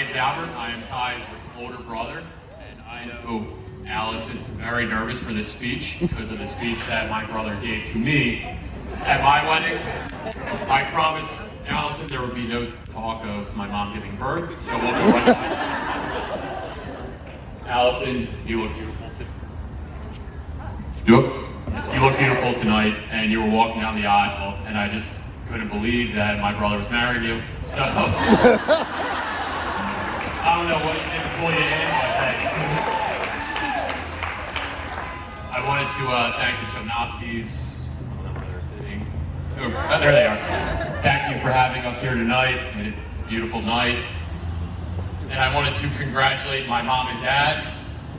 name's Albert. I am Ty's older brother, and I know Alice is very nervous for this speech because of the speech that my brother gave to me at my wedding. I promised Allison there would be no talk of my mom giving birth, so we'll go right back. Allison, you look beautiful today. You look beautiful tonight, and you were walking down the aisle, and I just couldn't believe that my brother was marrying you. So I don't know what he did to pull you in, but hey. I wanted to thank the Chomnoskys. I don't know where they're sitting. Oh, there they are. Thank you for having us here tonight, and it's a beautiful night. And I wanted to congratulate my mom and dad.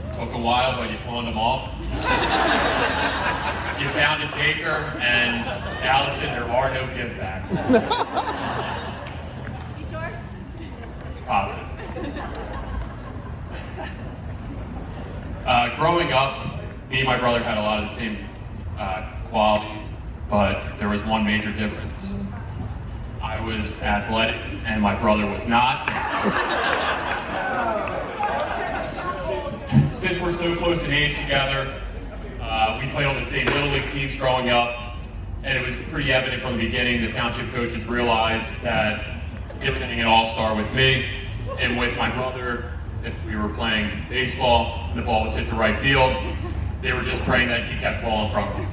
It took a while, but you pawned them off. You found a taker, and Allison, there are no give backs. You sure? Positive. Growing up, me and my brother had a lot of the same qualities, but there was one major difference. I was athletic, and my brother was not. Since we're so close in age together, we played on the same Little League teams growing up, and it was pretty evident from the beginning the township coaches realized that they were getting an all-star with me and with my brother. If we were playing baseball and the ball was hit to right field, they were just praying that he kept the ball in front of him.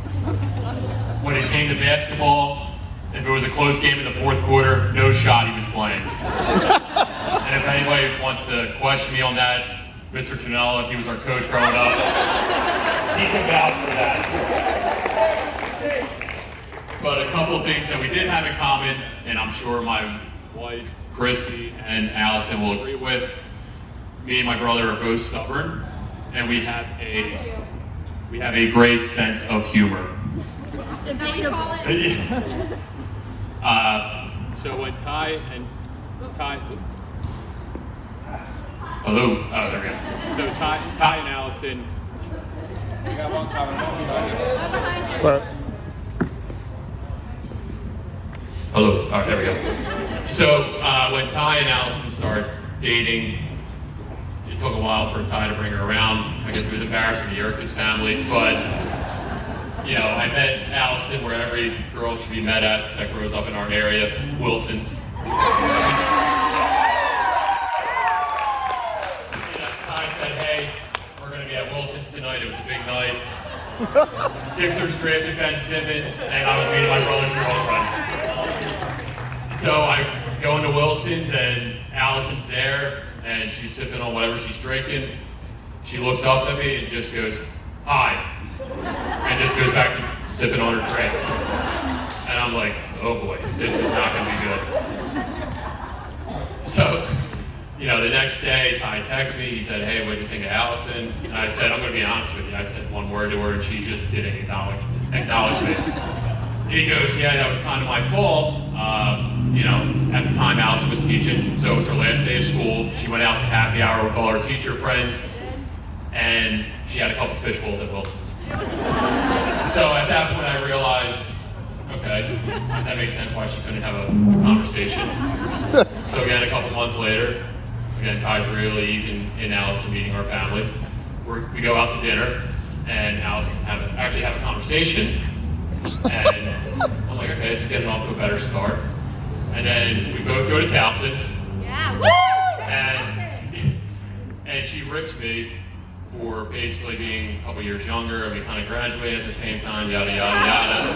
When it came to basketball, if it was a close game in the fourth quarter, no shot he was playing. And if anybody wants to question me on that, Mr. Tonella, he was our coach growing up. He can vouch for that. But a couple of things that we did have in common, and I'm sure my wife, Christy, and Allison will agree with. Me and my brother are both stubborn, and we have a great sense of humor. Debatable. So when Ty. Hello. Oh, there we go. So Ty and Allison. We got one coming. Behind you. But Hello. All right, there we go. So when Ty and Allison started dating, it took a while for Ty to bring her around. I guess it was embarrassing to Yurka's family, but you know, I met Allison where every girl should be met at that grows up in our area, Wilson's. Ty said, hey, we're going to be at Wilson's tonight. It was a big night. Sixers drafted Ben Simmons, and I was meeting my brother's girlfriend. So I go into Wilson's, and Allison's there, and she's sipping on whatever she's drinking. She looks up at me and just goes, hi, and just goes back to sipping on her drink. And I'm like, oh boy, this is not going to be good. So, you know, the next day, Ty texted me. He said, hey, what'd you think of Allison? And I said, I'm going to be honest with you. I said one word to her, and she just didn't acknowledge me. And he goes, yeah, that was kind of my fault. You know, at the time, Allison was teaching, so it was her last day of school. She went out to happy hour with all her teacher friends, and she had a couple fish bowls at Wilson's. So at that point, I realized, okay, that makes sense why she couldn't have a conversation. So again, a couple months later, again, Ty's really easing in Allison meeting our family. We go out to dinner, and Allison actually have a conversation. And I'm like, okay, this is getting off to a better start. And then we both go to Towson. Yeah. Woo! And she rips me for basically being a couple years younger, and we kind of graduated at the same time, yada, yada, yada.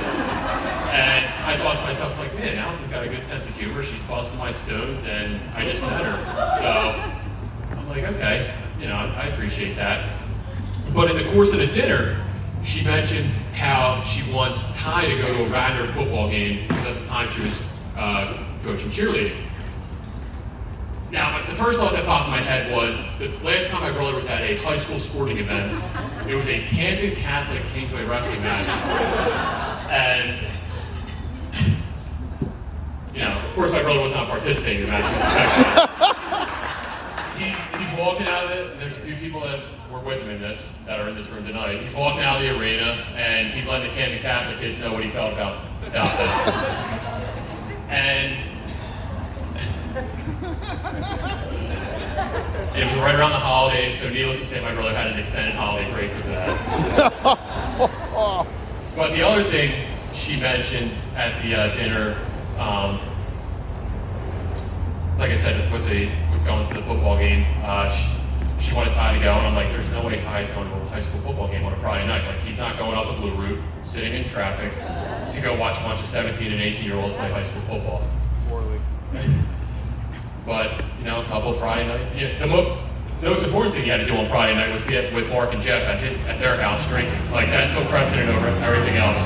And I thought to myself, like, man, Allison's got a good sense of humor. She's busting my stones, and I just met her. So I'm like, okay, you know, I appreciate that. But in the course of the dinner, she mentions how she wants Ty to go to a Radnor football game, because at the time she was coaching cheerleading. Now, the first thought that popped in my head was, the last time my brother was at a high school sporting event, it was a Camden Catholic Kingsway wrestling match. And, you know, of course my brother was not participating in the match. He's walking out of it, and there's a few people that were with him in this, that are in this room tonight. He's walking out of the arena, and he's letting the Camden Catholic kids know what he felt about that. And so needless to say, my brother had an extended holiday break because of that. But the other thing she mentioned at the dinner, like I said, with going to the football game, she wanted Ty to go, and I'm like, there's no way Ty's going to a high school football game on a Friday night. Like, he's not going up the Blue Route, sitting in traffic, to go watch a bunch of 17 and 18-year-olds play high school football. Poorly. But, you know, a couple Friday night. The most important thing he had to do on Friday night was be with Mark and Jeff at their house drinking. Like, that took precedent over everything else.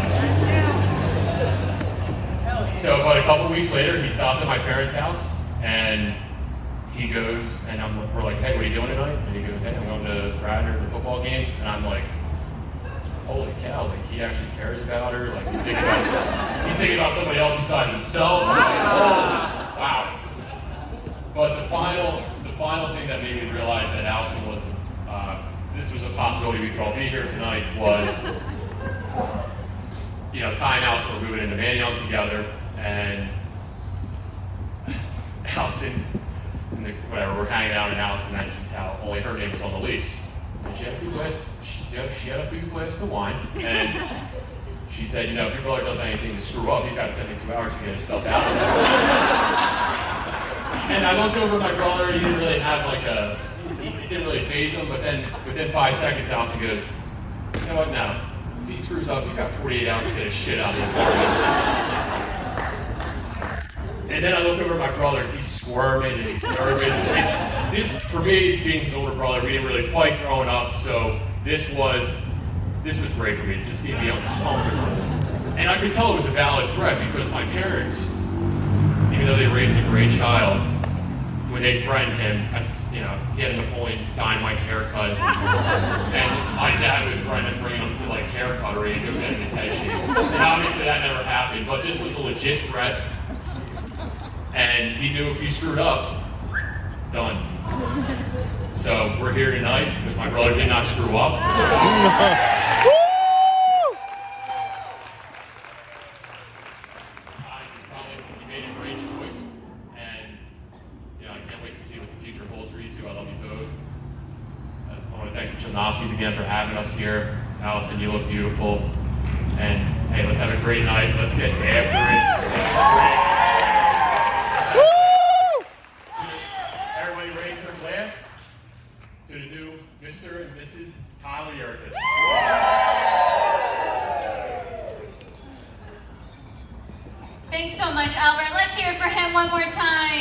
So about a couple weeks later, he stops at my parents' house, and he goes, and we're like, hey, what are you doing tonight? And he goes, hey, I'm going to Radnor, the football game. And I'm like, holy cow, like, he actually cares about her. Like, he's thinking about somebody else besides himself. I'm like, oh, wow. But the final thing that made me realize that Allison was, this was a possibility we could all be here tonight was, you know, Ty and Allison were moving into Manayunk together, and Allison, we're hanging out, and Allison mentions how only her name was on the lease. And she had a few glasses of wine, and she said, you know, if your brother does anything to screw up, he's got 72 hours to get his stuff out of there. And I looked over at my brother, he didn't really have it didn't really faze him, but then within 5 seconds, Allison goes, you know what, no. If he screws up, he's got 48 hours to get his shit out of the apartment. And then I looked over at my brother, he's squirming and he's nervous. And this, for me, being his older brother, we didn't really fight growing up, so this was great for me, to see me uncomfortable. And I could tell it was a valid threat because my parents, even though they raised a great child, when they threatened him, you know, he had a Napoleon Dynamite haircut, and my dad would threaten to bring him to like hair cuttery and go get him his head shaved. And obviously that never happened, but this was a legit threat, and he knew if he screwed up, done. So we're here tonight because my brother did not screw up. He made a great choice, and you know, I can't wait to see what the future holds for you two. I love you both. I want to thank the Gymnasies again for having us here. Allison, you look beautiful. And hey, let's have a great night. Let's get after it. Everybody raise their glass to the new Mr. and Mrs. Tyler Yerkes. Thanks so much, Albert. Let's hear it for him one more time.